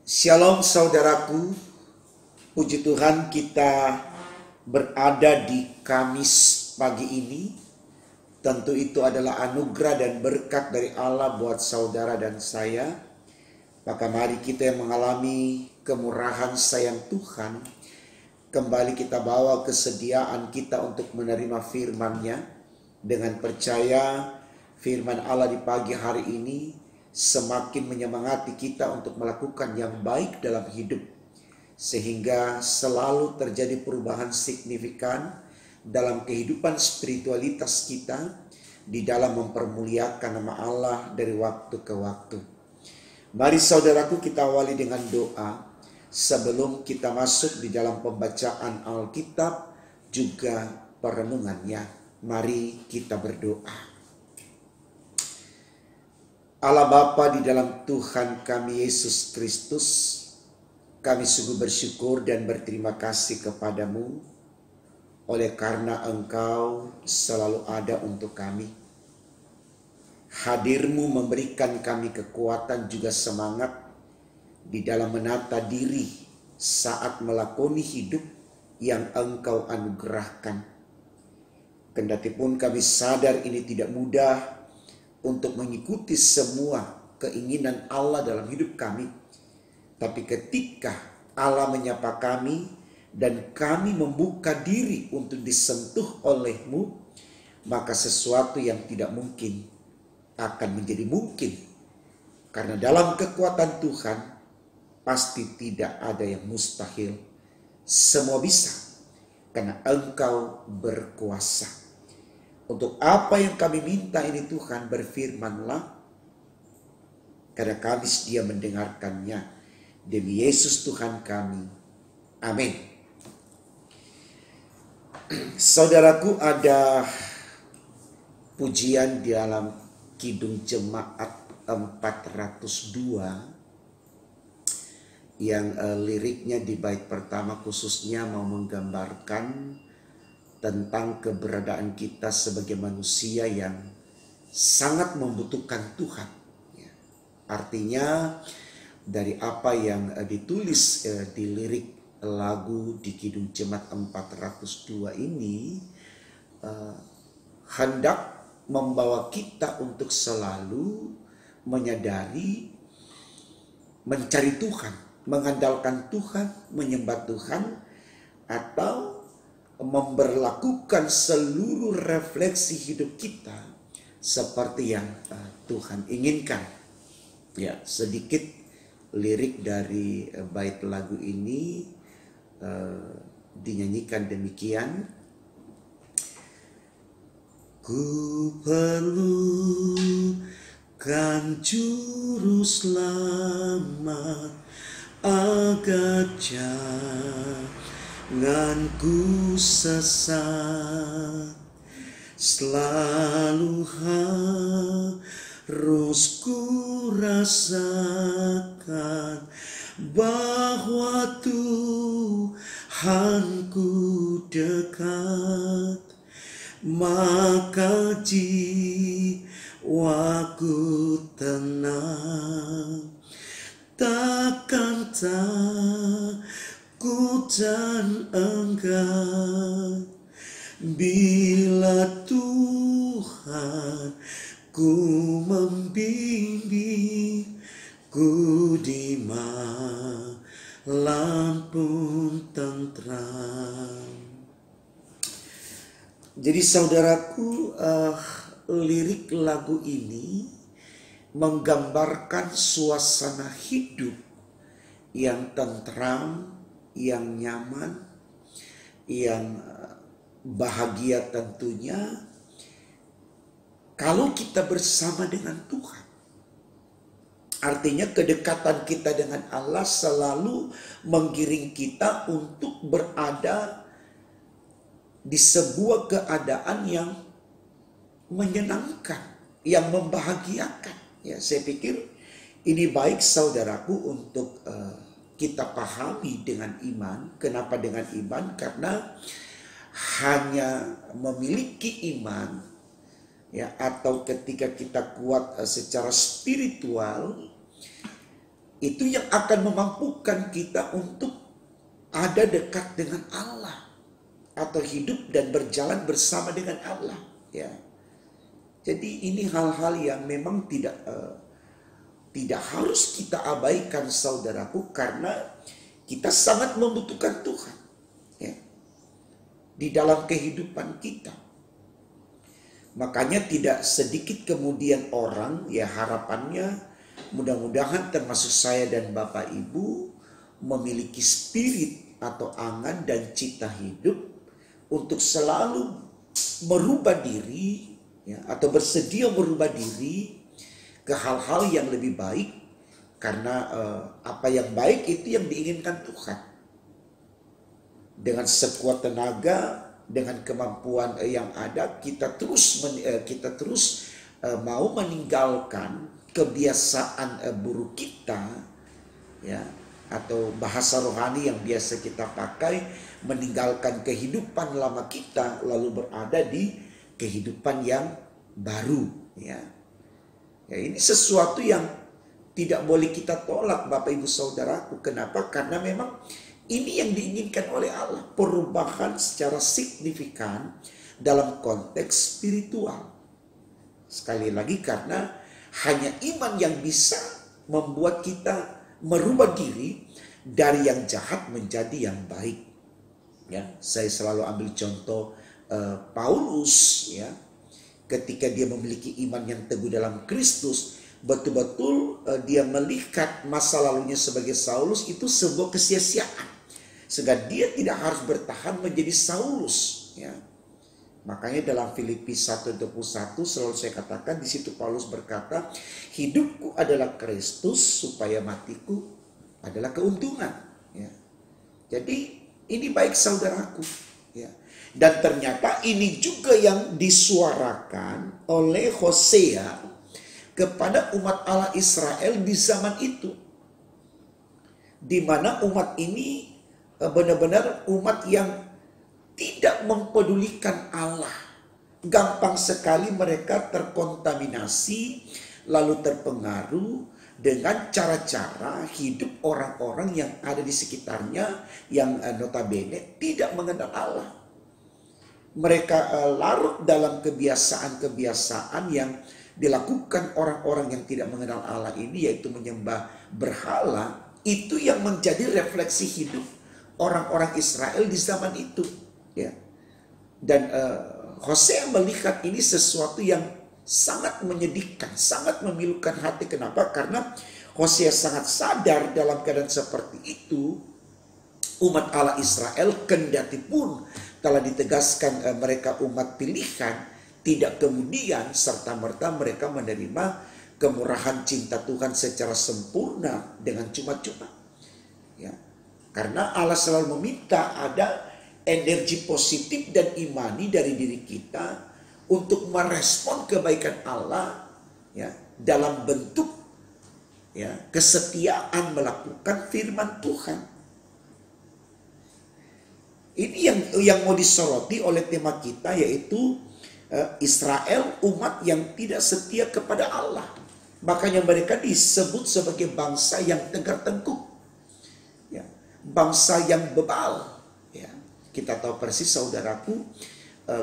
Shalom saudaraku, puji Tuhan kita berada di Kamis pagi ini. Tentu itu adalah anugerah dan berkat dari Allah buat saudara dan saya. Maka mari kita yang mengalami kemurahan sayang Tuhan, kembali kita bawa kesediaan kita untuk menerima firman-Nya. Dengan percaya firman Allah di pagi hari ini semakin menyemangati kita untuk melakukan yang baik dalam hidup, sehingga selalu terjadi perubahan signifikan dalam kehidupan spiritualitas kita di dalam mempermuliakan nama Allah dari waktu ke waktu. Mari saudaraku, kita awali dengan doa sebelum kita masuk di dalam pembacaan Alkitab juga perenungannya. Mari kita berdoa. Allah Bapa di dalam Tuhan kami Yesus Kristus, kami sungguh bersyukur dan berterima kasih kepadamu oleh karena Engkau selalu ada untuk kami. Hadir-Mu memberikan kami kekuatan juga semangat di dalam menata diri saat melakoni hidup yang Engkau anugerahkan. Kendatipun kami sadar ini tidak mudah untuk mengikuti semua keinginan Allah dalam hidup kami. Tapi ketika Allah menyapa kami dan kami membuka diri untuk disentuh oleh-Mu, maka sesuatu yang tidak mungkin akan menjadi mungkin. Karena dalam kekuatan Tuhan pasti tidak ada yang mustahil. Semua bisa karena Engkau berkuasa. Untuk apa yang kami minta ini Tuhan, berfirman-Lah, karena kami sedia mendengarkannya. Demi Yesus Tuhan kami. Amin. Saudaraku, ada pujian di dalam Kidung Jemaat 402 yang liriknya di bait pertama khususnya mau menggambarkan tentang keberadaan kita sebagai manusia yang sangat membutuhkan Tuhan. Artinya dari apa yang ditulis di lirik lagu di Kidung Jemaat 402 ini hendak membawa kita untuk selalu menyadari, mencari Tuhan, mengandalkan Tuhan, menyembah Tuhan, atau memberlakukan seluruh refleksi hidup kita seperti yang Tuhan inginkan. Ya, sedikit lirik dari bait lagu ini dinyanyikan demikian. Ku perlukan juru selamat agar jangan ku sesat, selalu harus ku rasakan bahwa Tuhanku dekat, maka jiwaku tenang, takkan takut dan enggan bila Tuhan ku membimbingku di malam pun tentram. Jadi saudaraku, lirik lagu ini menggambarkan suasana hidup yang tentram, yang nyaman, yang bahagia tentunya kalau kita bersama dengan Tuhan. Artinya kedekatan kita dengan Allah selalu menggiring kita untuk berada di sebuah keadaan yang menyenangkan, yang membahagiakan. Ya, saya pikir ini baik saudaraku untuk kita pahami dengan iman. Kenapa dengan iman? Karena hanya memiliki iman, ya, atau ketika kita kuat secara spiritual, Itu yang akan memampukan kita untuk ada dekat dengan Allah atau hidup dan berjalan bersama dengan Allah, ya. Jadi ini hal-hal yang memang tidak harus kita abaikan, saudaraku, karena kita sangat membutuhkan Tuhan, ya, di dalam kehidupan kita. Makanya tidak sedikit kemudian orang, ya, harapannya mudah-mudahan termasuk saya dan Bapak Ibu memiliki spirit atau angan dan cita hidup untuk selalu merubah diri, ya, atau bersedia merubah diri ke hal-hal yang lebih baik, karena apa yang baik itu yang diinginkan Tuhan. Dengan sekuat tenaga, dengan kemampuan yang ada, kita terus mau meninggalkan kebiasaan buruk kita, ya, atau bahasa rohani yang biasa kita pakai, meninggalkan kehidupan lama kita lalu berada di kehidupan yang baru, ya. Ya, ini sesuatu yang tidak boleh kita tolak, Bapak Ibu Saudaraku. Kenapa? Karena memang ini yang diinginkan oleh Allah, perubahan secara signifikan dalam konteks spiritual. Sekali lagi, karena hanya iman yang bisa membuat kita merubah diri dari yang jahat menjadi yang baik. Ya, saya selalu ambil contoh Paulus, ya, ketika dia memiliki iman yang teguh dalam Kristus, betul-betul dia melihat masa lalunya sebagai Saulus itu sebuah kesia-siaan, sehingga dia tidak harus bertahan menjadi Saulus, ya. Makanya dalam Filipi 1:21 selalu saya katakan, di situ Paulus berkata, hidupku adalah Kristus, supaya matiku adalah keuntungan, ya. Jadi ini baik, saudaraku, ya. Dan ternyata ini juga yang disuarakan oleh Hosea kepada umat Allah Israel di zaman itu, di mana umat ini benar-benar umat yang tidak mempedulikan Allah. Gampang sekali mereka terkontaminasi lalu terpengaruh dengan cara-cara hidup orang-orang yang ada di sekitarnya yang notabene tidak mengenal Allah. Mereka larut dalam kebiasaan-kebiasaan yang dilakukan orang-orang yang tidak mengenal Allah ini, yaitu menyembah berhala. Itu yang menjadi refleksi hidup orang-orang Israel di zaman itu, ya. Dan Hosea melihat ini sesuatu yang sangat menyedihkan, sangat memilukan hati. Kenapa? Karena Hosea sangat sadar dalam keadaan seperti itu, umat Allah Israel kendati pun telah ditegaskan mereka umat pilihan, tidak kemudian serta-merta mereka menerima kemurahan cinta Tuhan secara sempurna dengan cuma-cuma, ya. Karena Allah selalu meminta ada energi positif dan imani dari diri kita untuk merespon kebaikan Allah, ya, dalam bentuk, ya, kesetiaan melakukan firman Tuhan. Ini yang mau disoroti oleh tema kita, yaitu Israel, umat yang tidak setia kepada Allah. Makanya mereka disebut sebagai bangsa yang tegar tengkuk, ya, bangsa yang bebal, ya. Kita tahu persis, saudaraku,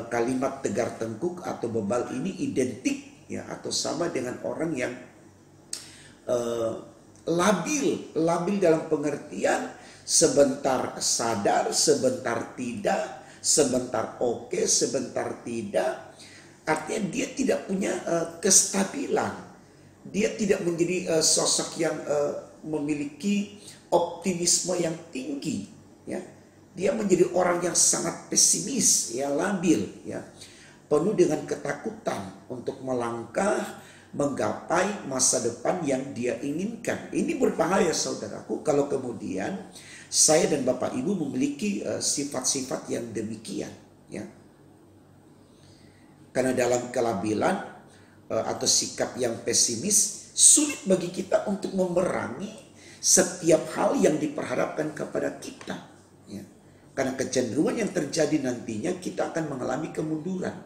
kalimat tegar tengkuk atau bebal ini identik, ya, atau sama dengan orang yang labil dalam pengertian sebentar sadar, sebentar tidak, sebentar oke, sebentar tidak. Artinya dia tidak punya kestabilan. Dia tidak menjadi sosok yang memiliki optimisme yang tinggi, ya. Dia menjadi orang yang sangat pesimis, ya, labil, ya, penuh dengan ketakutan untuk melangkah menggapai masa depan yang dia inginkan. Ini berbahaya, saudaraku, kalau kemudian saya dan Bapak Ibu memiliki sifat-sifat yang demikian, ya. Karena dalam kelabilan atau sikap yang pesimis, sulit bagi kita untuk memerangi setiap hal yang diperhadapkan kepada kita, ya. Karena kecenderungan yang terjadi nantinya, kita akan mengalami kemunduran.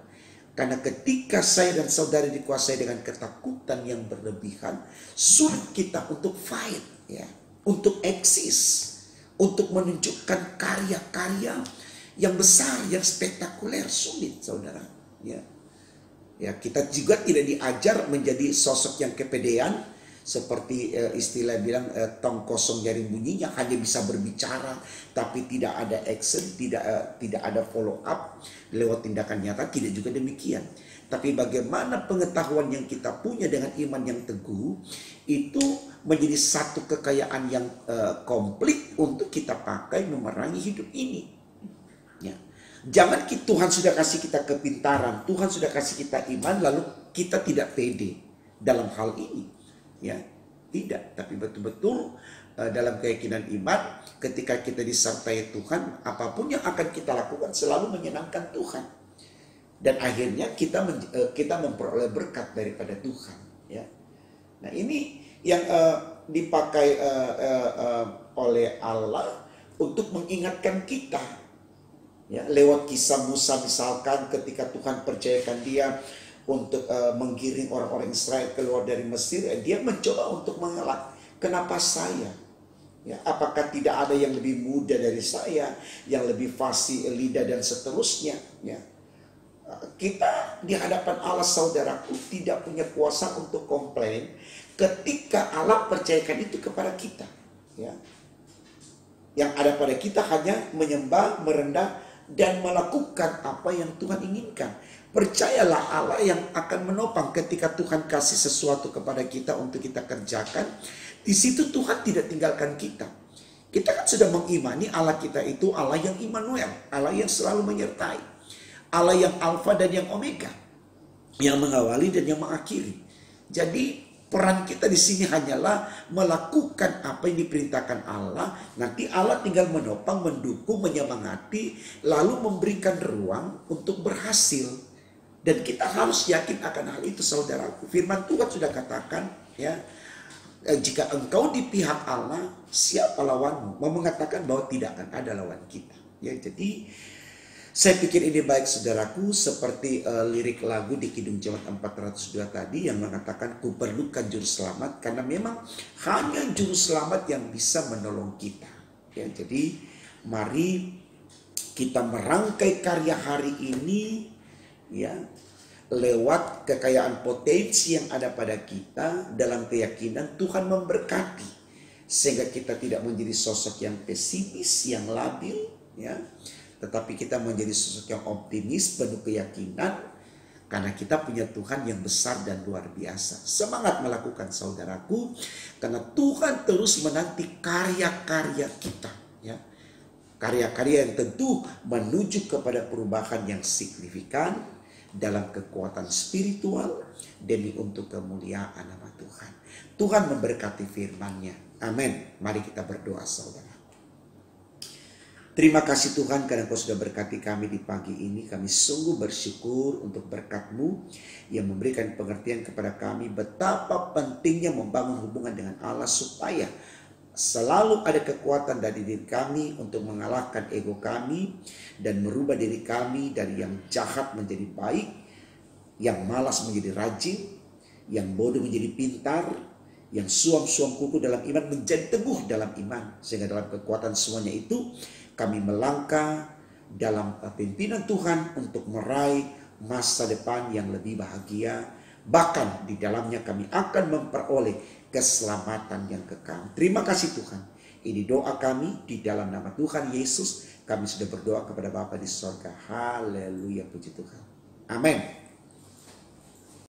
Karena ketika saya dan saudari dikuasai dengan ketakutan yang berlebihan, sulit kita untuk fight, ya, untuk eksis, untuk menunjukkan karya-karya yang besar, yang spektakuler, sulit, saudara. Ya, ya, kita juga tidak diajar menjadi sosok yang kepedean, seperti istilah bilang tong kosong jaring bunyinya, hanya bisa berbicara tapi tidak ada action, tidak ada follow up lewat tindakan nyata. Tidak juga demikian. Tapi bagaimana pengetahuan yang kita punya dengan iman yang teguh itu menjadi satu kekayaan yang komplit untuk kita pakai memerangi hidup ini. Ya. Jangan Tuhan sudah kasih kita kepintaran, Tuhan sudah kasih kita iman, lalu kita tidak pede dalam hal ini. Ya, tidak, tapi betul-betul dalam keyakinan iman, ketika kita disertai Tuhan, apapun yang akan kita lakukan selalu menyenangkan Tuhan, dan akhirnya kita memperoleh berkat daripada Tuhan. Ya, nah ini yang dipakai oleh Allah untuk mengingatkan kita. Ya, lewat kisah Musa misalkan, ketika Tuhan percayakan dia untuk menggiring orang-orang Israel keluar dari Mesir, dia mencoba untuk mengelak. Kenapa saya? Ya, apakah tidak ada yang lebih muda dari saya, yang lebih fasih lidah dan seterusnya? Ya, kita di hadapan Allah, saudaraku, tidak punya kuasa untuk komplain ketika Allah percayakan itu kepada kita. Ya, yang ada pada kita hanya menyembah, merendah, dan melakukan apa yang Tuhan inginkan. Percayalah Allah yang akan menopang ketika Tuhan kasih sesuatu kepada kita untuk kita kerjakan. Di situ Tuhan tidak tinggalkan kita. Kita kan sudah mengimani Allah kita itu Allah yang Immanuel, Allah yang selalu menyertai, Allah yang Alfa dan yang Omega, yang mengawali dan yang mengakhiri. Jadi peran kita di sini hanyalah melakukan apa yang diperintahkan Allah. Nanti Allah tinggal menopang, mendukung, menyemangati, lalu memberikan ruang untuk berhasil. Dan kita harus yakin akan hal itu, saudaraku. Firman Tuhan sudah katakan, ya, jika engkau di pihak Allah, siapa lawanmu? Mau mengatakan bahwa tidak akan ada lawan kita. Ya, jadi saya pikir ini baik, saudaraku, seperti lirik lagu di Kidung Jemaat 402 tadi yang mengatakan, ku perlukan juru selamat, karena memang hanya juru selamat yang bisa menolong kita. Ya, jadi mari kita merangkai karya hari ini, ya, lewat kekayaan potensi yang ada pada kita, dalam keyakinan Tuhan memberkati, sehingga kita tidak menjadi sosok yang pesimis, yang labil, ya, tetapi kita menjadi sosok yang optimis, penuh keyakinan, karena kita punya Tuhan yang besar dan luar biasa. Semangat melakukan, saudaraku, karena Tuhan terus menanti karya-karya kita, ya, karya-karya yang tentu menuju kepada perubahan yang signifikan dalam kekuatan spiritual demi untuk kemuliaan nama Tuhan. Tuhan memberkati firman-Nya. Amin. Mari kita berdoa, saudara. Terima kasih Tuhan karena Kau sudah berkati kami di pagi ini. Kami sungguh bersyukur untuk berkat-Mu yang memberikan pengertian kepada kami betapa pentingnya membangun hubungan dengan Allah, supaya selalu ada kekuatan dari diri kami untuk mengalahkan ego kami dan merubah diri kami dari yang jahat menjadi baik, yang malas menjadi rajin, yang bodoh menjadi pintar, yang suam-suam kuku dalam iman menjadi teguh dalam iman. Sehingga dalam kekuatan semuanya itu kami melangkah dalam pimpinan Tuhan untuk meraih masa depan yang lebih bahagia. Bahkan di dalamnya kami akan memperoleh keselamatan yang kekal. Terima kasih Tuhan. Ini doa kami di dalam nama Tuhan Yesus. Kami sudah berdoa kepada Bapa di sorga. Haleluya, puji Tuhan. Amin.